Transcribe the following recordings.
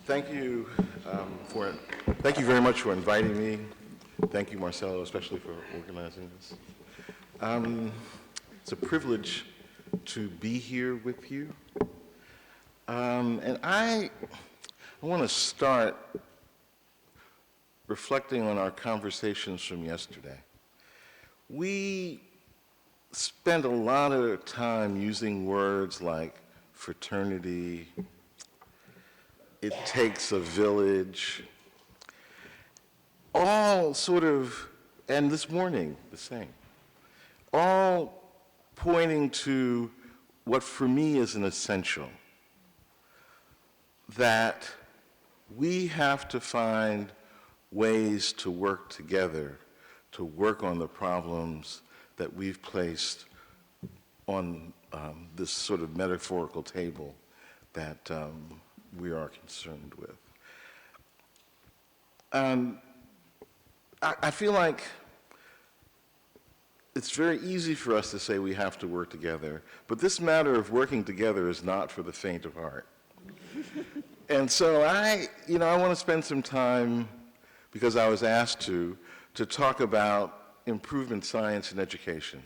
Thank you for thank you very much for inviting me. Thank you, Marcelo, especially for organizing this. It's a privilege to be here with you. And I want to start reflecting on our conversations from yesterday. We spent a lot of time using words like fraternity, it takes a village, all sort of, and this morning the same, all pointing to what for me is an essential, that we have to find ways to work together, to work on the problems that we've placed on this sort of metaphorical table that we are concerned with. I feel like it's very easy for us to say we have to work together, but this matter of working together is not for the faint of heart. And so I want to spend some time, because I was asked to talk about improvement science and education.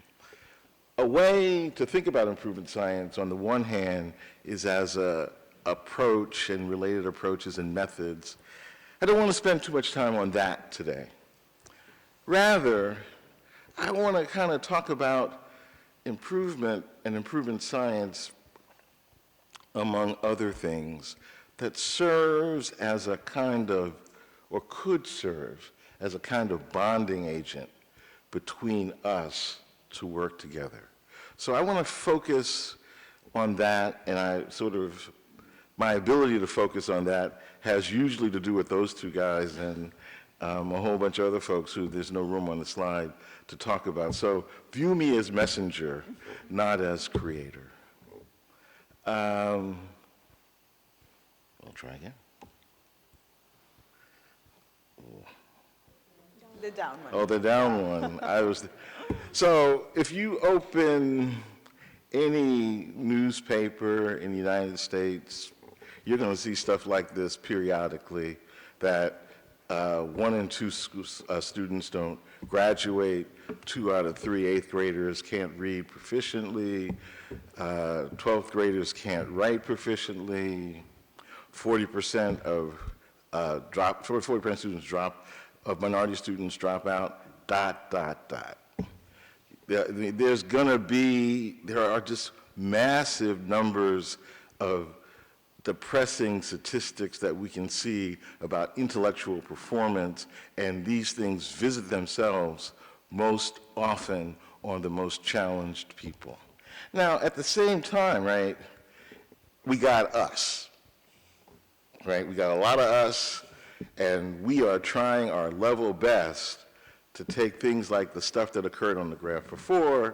A way to think about improvement science, on the one hand, is as a approach and related approaches and methods. I don't want to spend too much time on that today. Rather, I want to kind of talk about improvement and improvement science, among other things, that serves as a kind of, or could serve as a kind of bonding agent between us to work together. So I want to focus on that, and my ability to focus on that has usually to do with those two guys and a whole bunch of other folks who there's no room on the slide to talk about. So view me as messenger, not as creator. I'll try again. The down one. Oh, the down one. So if you open any newspaper in the United States, you're going to see stuff like this periodically, that 1 in 2 students don't graduate, 2 out of 3 8th graders can't read proficiently, 12th graders can't write proficiently, 40% of 40% students drop, of minority students drop out, ... There are just massive numbers of depressing statistics that we can see about intellectual performance, and these things visit themselves most often on the most challenged people. Now, at the same time, right, we got us, right? We got a lot of us, and we are trying our level best to take things like the stuff that occurred on the graph before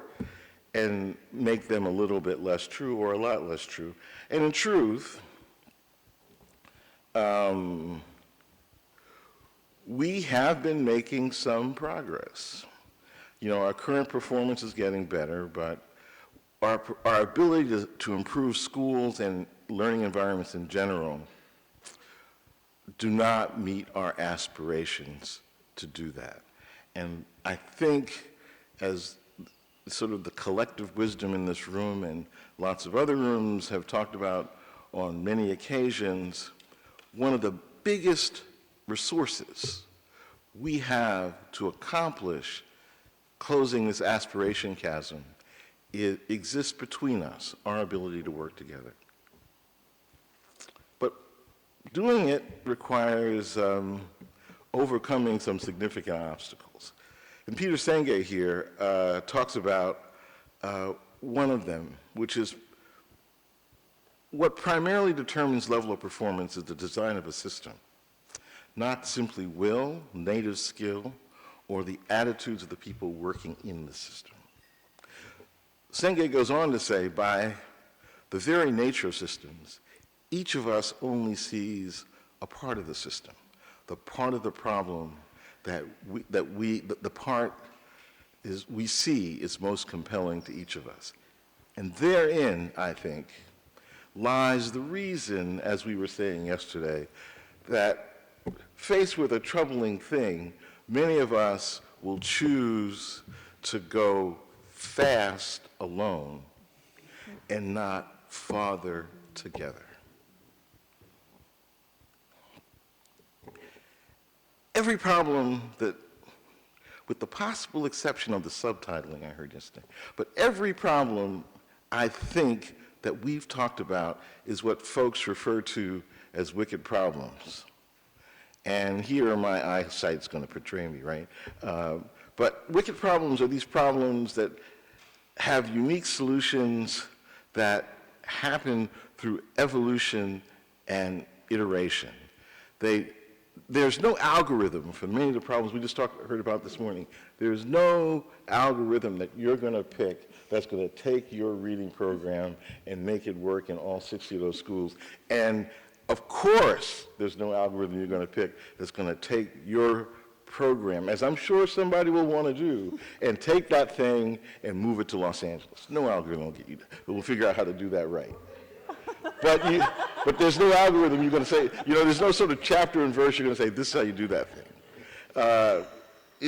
and make them a little bit less true or a lot less true. And in truth, we have been making some progress. Our current performance is getting better, but our ability to improve schools and learning environments in general do not meet our aspirations to do that. And I think, as sort of the collective wisdom in this room and lots of other rooms have talked about on many occasions, one of the biggest resources we have to accomplish closing this aspiration chasm, it exists between us, our ability to work together. But doing it requires overcoming some significant obstacles. And Peter Senge here talks about one of them, which is what primarily determines level of performance is the design of a system, not simply will, native skill, or the attitudes of the people working in the system. Senge goes on to say, by the very nature of systems, each of us only sees a part of the system, the part of the problem that we see is most compelling to each of us. And therein, I think, lies the reason, as we were saying yesterday, that faced with a troubling thing, many of us will choose to go fast alone and not farther together. Every problem that, with the possible exception of the subtitling I heard yesterday, but every problem I think that we've talked about is what folks refer to as wicked problems. And here my eyesight's going to betray me, right? But wicked problems are these problems that have unique solutions that happen through evolution and iteration. There's no algorithm for many of the problems we just heard about this morning. There's no algorithm that you're going to pick that's going to take your reading program and make it work in all 60 of those schools. And of course, there's no algorithm you're going to pick that's going to take your program, as I'm sure somebody will want to do, and take that thing and move it to Los Angeles. No algorithm will get you, but we'll figure out how to do that right. But there's no algorithm you're going to say, there's no sort of chapter and verse you're going to say, this is how you do that thing.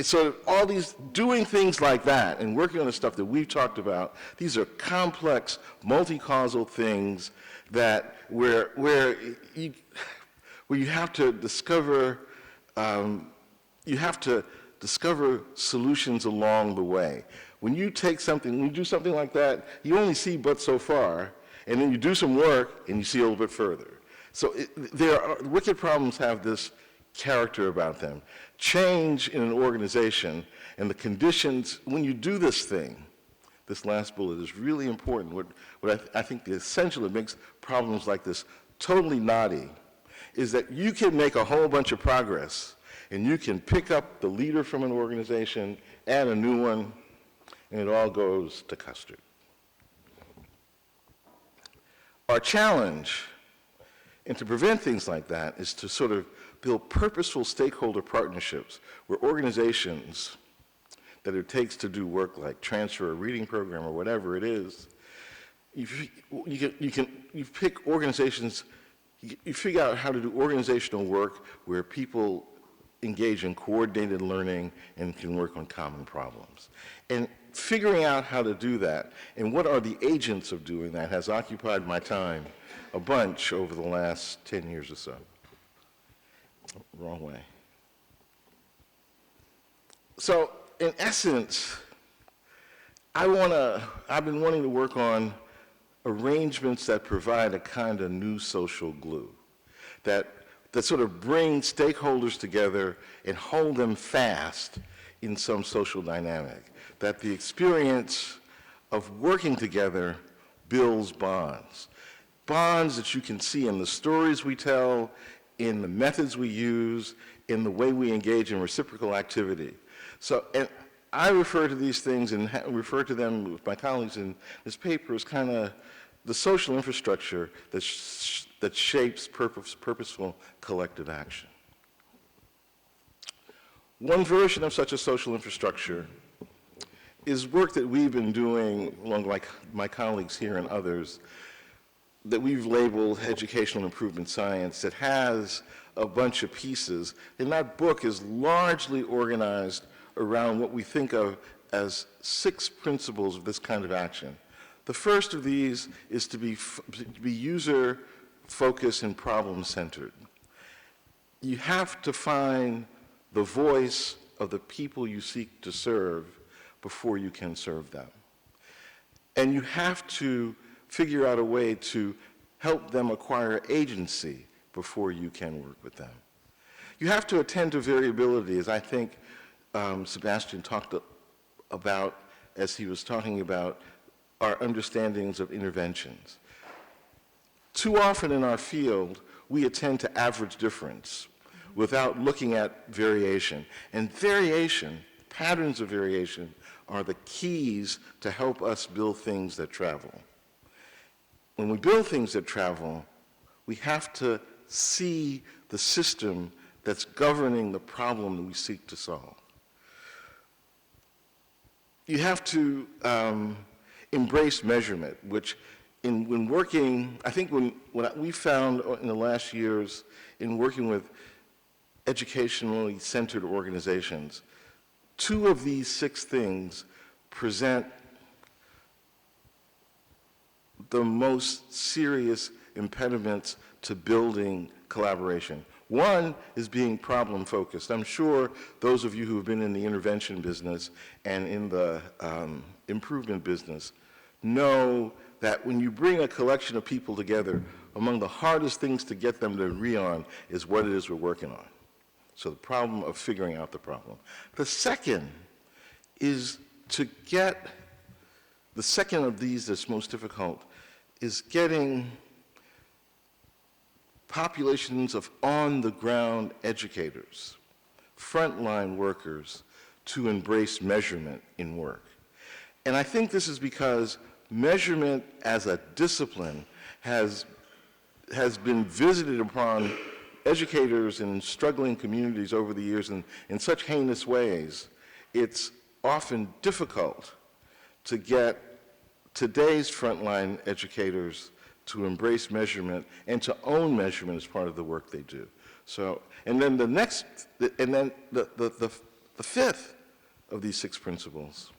So all these, doing things like that and working on the stuff that we've talked about, these are complex, multi-causal things that where you have to discover solutions along the way. When you do something like that, you only see but so far, and then you do some work and you see a little bit further. So wicked problems have this character about them. Change in an organization and the conditions, when you do this thing, this last bullet is really important. What I think the essential that makes problems like this totally knotty is that you can make a whole bunch of progress and you can pick up the leader from an organization, add a new one, and it all goes to custard. Our challenge, and to prevent things like that, is to sort of build purposeful stakeholder partnerships where organizations that it takes to do work like transfer a reading program or whatever it is, you pick organizations, you figure out how to do organizational work where people engage in coordinated learning and can work on common problems. And figuring out how to do that and what are the agents of doing that has occupied my time a bunch over the last 10 years or so. Wrong way. So, in essence, I've been wanting to work on arrangements that provide a kind of new social glue, that sort of bring stakeholders together and hold them fast in some social dynamic, that the experience of working together builds bonds. Bonds that you can see in the stories we tell, in the methods we use, in the way we engage in reciprocal activity. So, and I refer to these things and refer to them with my colleagues in this paper as kind of the social infrastructure that shapes purposeful collective action. One version of such a social infrastructure is work that we've been doing, along like my colleagues here and others, that we've labeled educational improvement science, that has a bunch of pieces. And that book is largely organized around what we think of as 6 principles of this kind of action. The first of these is to be user-focused and problem-centered. You have to find the voice of the people you seek to serve before you can serve them. And you have to figure out a way to help them acquire agency before you can work with them. You have to attend to variability, as I think Sebastian talked about as he was talking about our understandings of interventions. Too often in our field, we attend to average difference without looking at variation. And variation, patterns of variation, are the keys to help us build things that travel. When we build things that travel, we have to see the system that's governing the problem that we seek to solve. You have to embrace measurement, which when working, I think what we found in the last years in working with educationally centered organizations, 2 of these 6 things present the most serious impediments to building collaboration. One is being problem focused. I'm sure those of you who have been in the intervention business and in the improvement business know that when you bring a collection of people together, among the hardest things to get them to agree on is what it is we're working on. So the problem of figuring out the problem. The second is to get, the second of these that's most difficult is getting populations of on-the-ground educators, frontline workers, to embrace measurement in work. And I think this is because measurement as a discipline has been visited upon educators in struggling communities over the years in such heinous ways, it's often difficult to get today's frontline educators to embrace measurement and to own measurement as part of the work they do. So, and then the next, and then the fifth of these 6 principles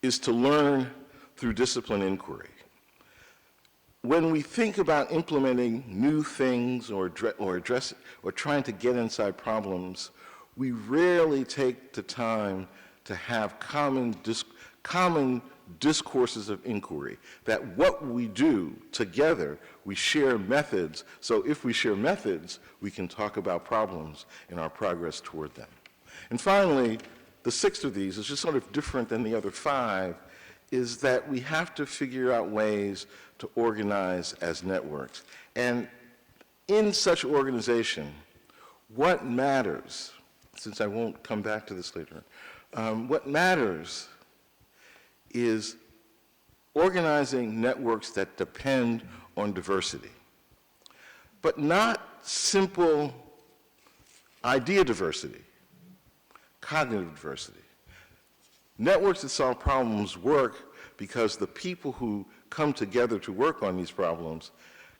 is to learn through discipline inquiry. When we think about implementing new things or trying to get inside problems, we rarely take the time to have common discourses of inquiry, that what we do together, we share methods, so if we share methods, we can talk about problems and our progress toward them. And finally, the 6th of these is just sort of different than the other 5, is that we have to figure out ways to organize as networks. And in such organization, what matters, since I won't come back to this later, what matters is organizing networks that depend on diversity, but not simple idea diversity, cognitive diversity. Networks that solve problems work because the people who come together to work on these problems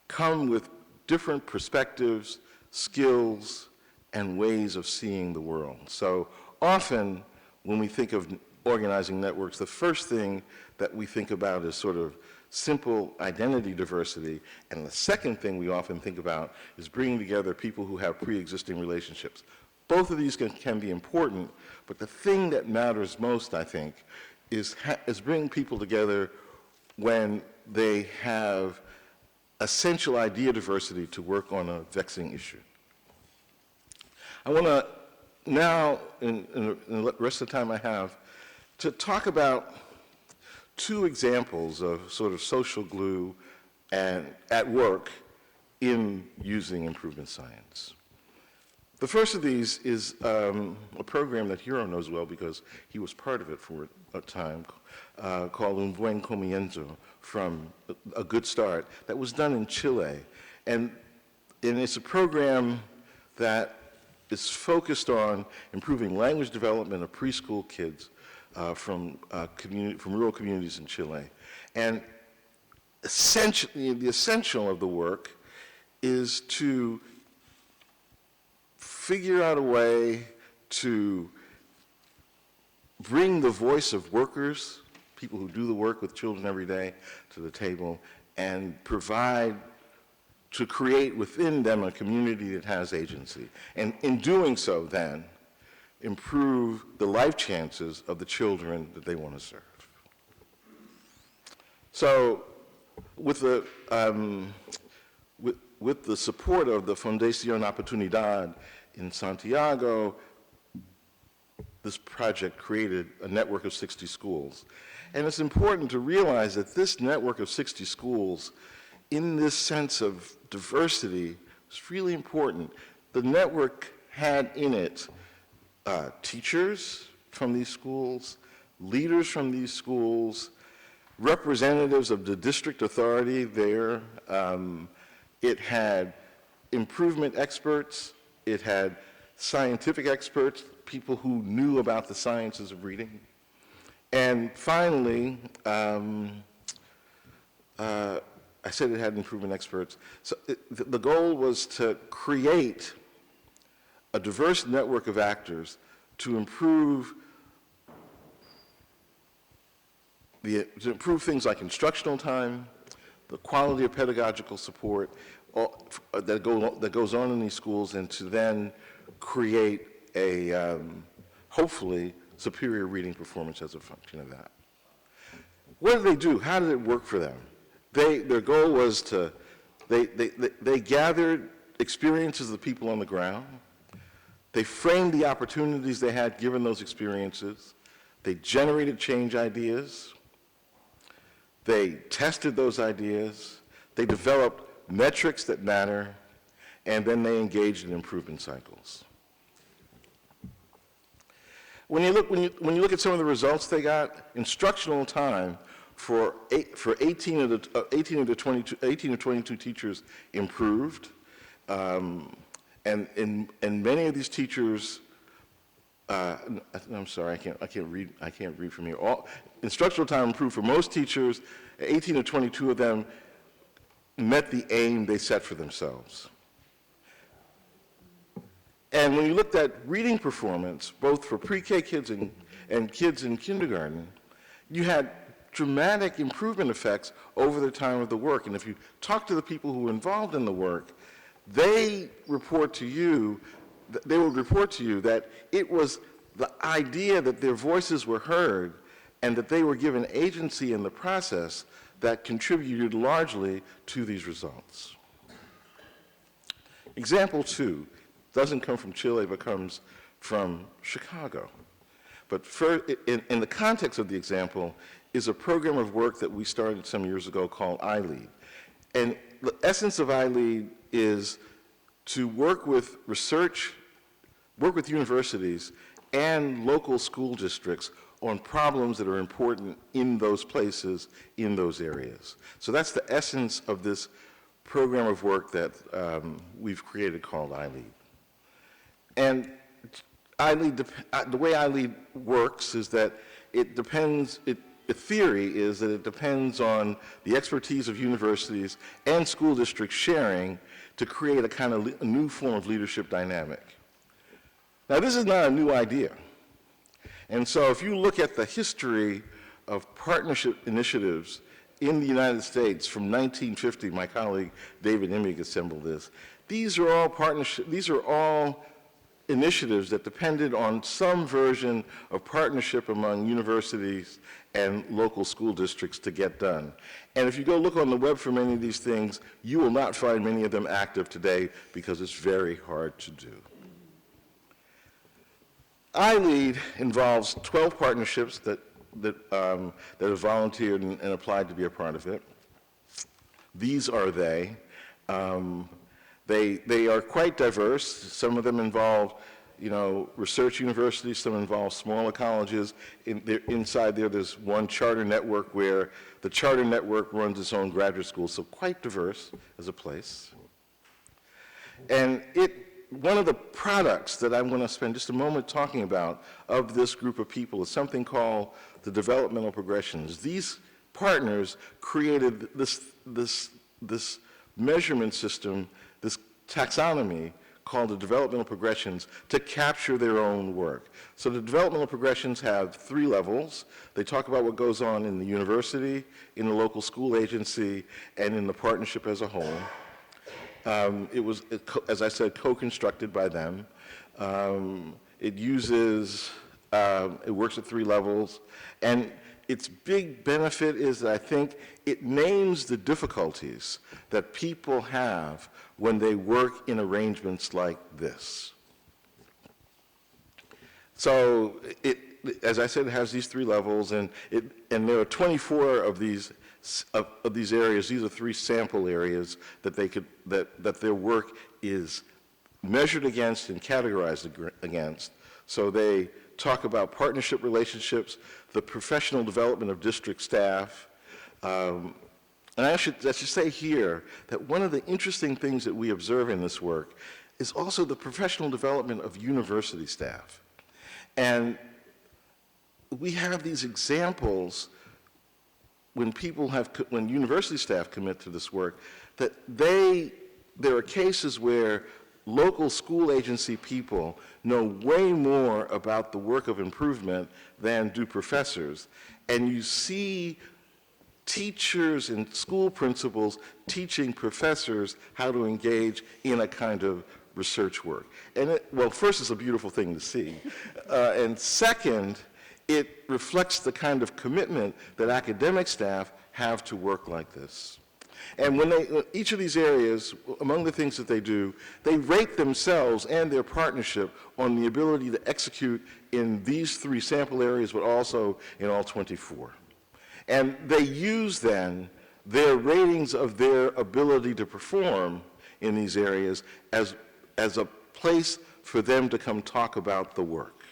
come with different perspectives, skills, and ways of seeing the world. So often when we think of organizing networks, the first thing that we think about is sort of simple identity diversity, and the second thing we often think about is bringing together people who have pre-existing relationships. Both of these can be important, but the thing that matters most, I think, is bringing people together when they have essential idea diversity to work on a vexing issue. I want to now, in the rest of the time I have, to talk about 2 examples of sort of social glue and at work in using improvement science. The first of these is a program that Hiro knows well because he was part of it for a time, called Un Buen Comienzo, from A Good Start, that was done in Chile. And it's a program that is focused on improving language development of preschool kids from rural communities in Chile. And essentially, the essential of the work is to figure out a way to bring the voice of workers, people who do the work with children every day, to the table, and to create within them a community that has agency. And in doing so, then, improve the life chances of the children that they want to serve. So, with the support of the Fundación Oportunidad in Santiago, this project created a network of 60 schools. And it's important to realize that this network of 60 schools, in this sense of diversity, is really important. The network had in it teachers from these schools, leaders from these schools, representatives of the district authority there. It had improvement experts. It had scientific experts, people who knew about the sciences of reading. And finally, I said it had improvement experts. So the goal was to create a diverse network of actors to improve things like instructional time, the quality of pedagogical support that goes on in these schools, and to then create a hopefully superior reading performance as a function of that. What did they do? How did it work for them? Their goal was they gathered experiences of the people on the ground. They framed the opportunities they had given those experiences. They generated change ideas. They tested those ideas. They developed metrics that matter, and then they engaged in improvement cycles. When you look at some of the results they got, instructional time for 18 of the 22 teachers improved, and many of these teachers, I'm sorry, I can't read from here. Instructional time improved for most teachers. 18 to 22 of them met the aim they set for themselves. And when you looked at reading performance, both for pre-K kids and kids in kindergarten, you had dramatic improvement effects over the time of the work. And if you talk to the people who were involved in the work, they would report to you that it was the idea that their voices were heard and that they were given agency in the process that contributed largely to these results. Example 2 doesn't come from Chile, but comes from Chicago. But in the context of the example is a program of work that we started some years ago called iLead. And the essence of iLead is to work with universities and local school districts on problems that are important in those places, in those areas. So that's the essence of this program of work that we've created called iLead. And the way iLead works is that the theory is that it depends on the expertise of universities and school districts sharing to create a new form of leadership dynamic. Now, this is not a new idea. And so if you look at the history of partnership initiatives in the United States from 1950, my colleague David Emig assembled this. These are all initiatives that depended on some version of partnership among universities and local school districts to get done. And if you go look on the web for many of these things, you will not find many of them active today because it's very hard to do. iLead involves 12 partnerships that have volunteered and applied to be a part of it. These are they. They are quite diverse. Some of them involve, research universities. Some involve smaller colleges. Inside there's one charter network where the charter network runs its own graduate school, so quite diverse as a place. And one of the products that I want to spend just a moment talking about of this group of people is something called the developmental progressions. These partners created this measurement system, this taxonomy called the developmental progressions to capture their own work. So the developmental progressions have 3 levels. They talk about what goes on in the university, in the local school agency, and in the partnership as a whole. It was, as I said, co-constructed by them. It works at 3 levels, and its big benefit is that I think it names the difficulties that people have when they work in arrangements like this. So as I said, it has these 3 levels, and there are 24 of these areas. These are 3 sample areas that their work is measured against and categorized against. So they talk about partnership relationships, the professional development of district staff. And I should say here that one of the interesting things that we observe in this work is also the professional development of university staff. And we have these examples when university staff commit to this work, that there are cases where local school agency people know way more about the work of improvement than do professors. And you see teachers and school principals teaching professors how to engage in a kind of research work. And well, first, it's a beautiful thing to see. And second, it reflects the kind of commitment that academic staff have to work like this. And when each of these areas, among the things that they do, they rate themselves and their partnership on the ability to execute in these 3 sample areas, but also in all 24. And they use then their ratings of their ability to perform in these areas as a place for them to come talk about the work.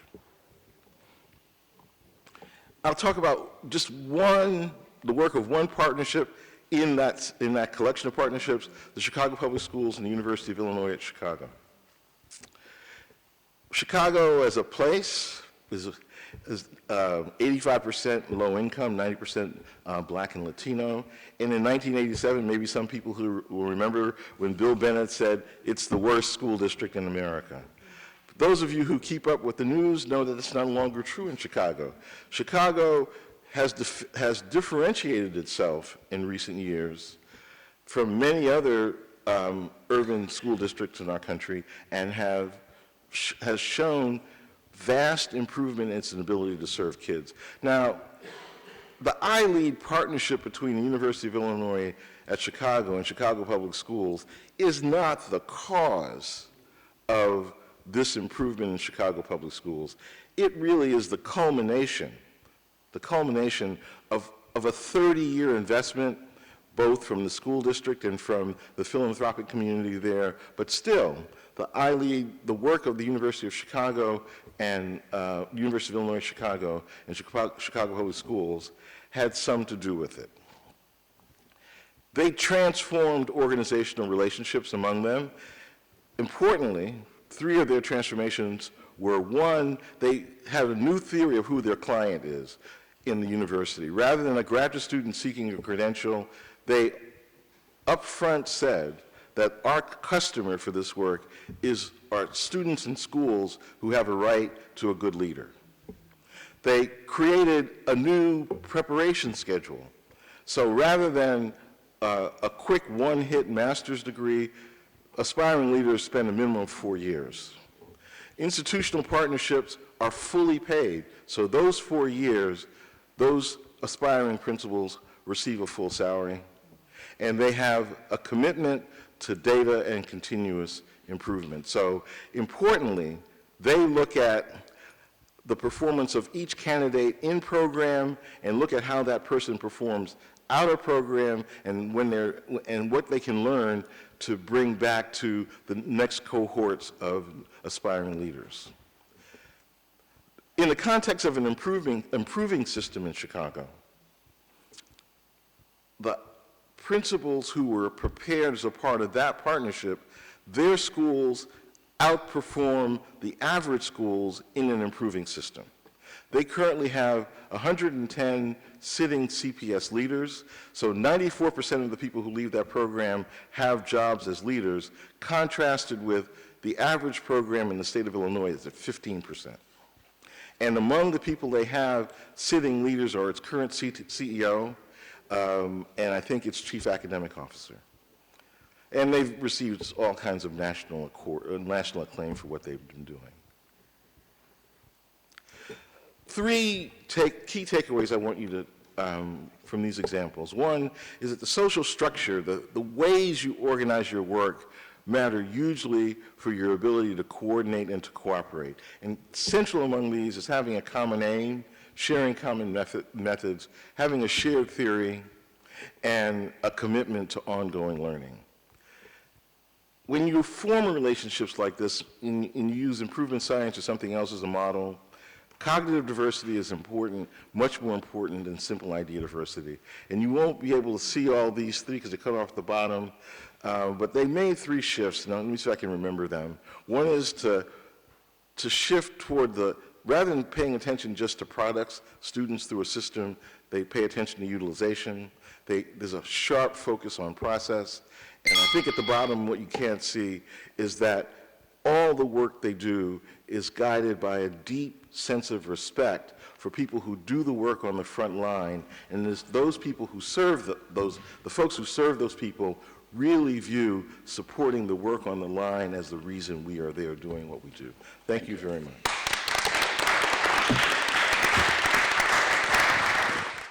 I'll talk about just the work of one partnership in that collection of partnerships, the Chicago Public Schools and the University of Illinois at Chicago. Chicago as a place is 85% low income, 90% black and Latino. And in 1987, maybe some people who will remember when Bill Bennett said, it's the worst school district in America. Those of you who keep up with the news know that it's no longer true in Chicago. Chicago has differentiated itself in recent years from many other urban school districts in our country and has shown vast improvement in its ability to serve kids. Now, the I-LEAD partnership between the University of Illinois at Chicago and Chicago Public Schools is not the cause of this improvement in Chicago Public Schools. It really is the culmination of a 30-year investment, both from the school district and from the philanthropic community there. But still, the work of the University of Chicago and University of Illinois Chicago and Chicago Public Schools had some to do with it. They transformed organizational relationships among them. Importantly, 3 of their transformations were, 1, they had a new theory of who their client is in the university. Rather than a graduate student seeking a credential, they upfront said that our customer for this work are students in schools who have a right to a good leader. They created a new preparation schedule. So rather than a quick one-hit master's degree, aspiring leaders spend a minimum of 4 years. Institutional partnerships are fully paid, so those 4 years, those aspiring principals receive a full salary, and they have a commitment to data and continuous improvement. So importantly, they look at the performance of each candidate in program and look at how that person performs out of program and what they can learn to bring back to the next cohorts of aspiring leaders. In the context of an improving system in Chicago, the principals who were prepared as a part of that partnership, their schools outperform the average schools in an improving system. They currently have 110 sitting CPS leaders, so 94% of the people who leave that program have jobs as leaders, contrasted with the average program in the state of Illinois is at 15%. And among the people they have sitting leaders are its current CEO, and I think its chief academic officer. And they've received all kinds of national acclaim for what they've been doing. 3 key takeaways I want you to, from these examples. 1 is that the social structure, the ways you organize your work matter hugely for your ability to coordinate and to cooperate. And central among these is having a common aim, sharing common methods, having a shared theory, and a commitment to ongoing learning. When you form relationships like this and you use improvement science or something else as a model, cognitive diversity is important, much more important than simple idea diversity. And you won't be able to see all these 3 because they cut off the bottom, but they made 3 shifts. Now, let me see if I can remember them. 1 is to shift toward rather than paying attention just to products, students through a system, They pay attention to utilization. There's a sharp focus on process. And I think at the bottom, what you can't see is that all the work they do is guided by a deep sense of respect for people who do the work on the front line. And it's those people who serve the folks who serve those people really view supporting the work on the line as the reason we are there doing what we do. Thank you very much.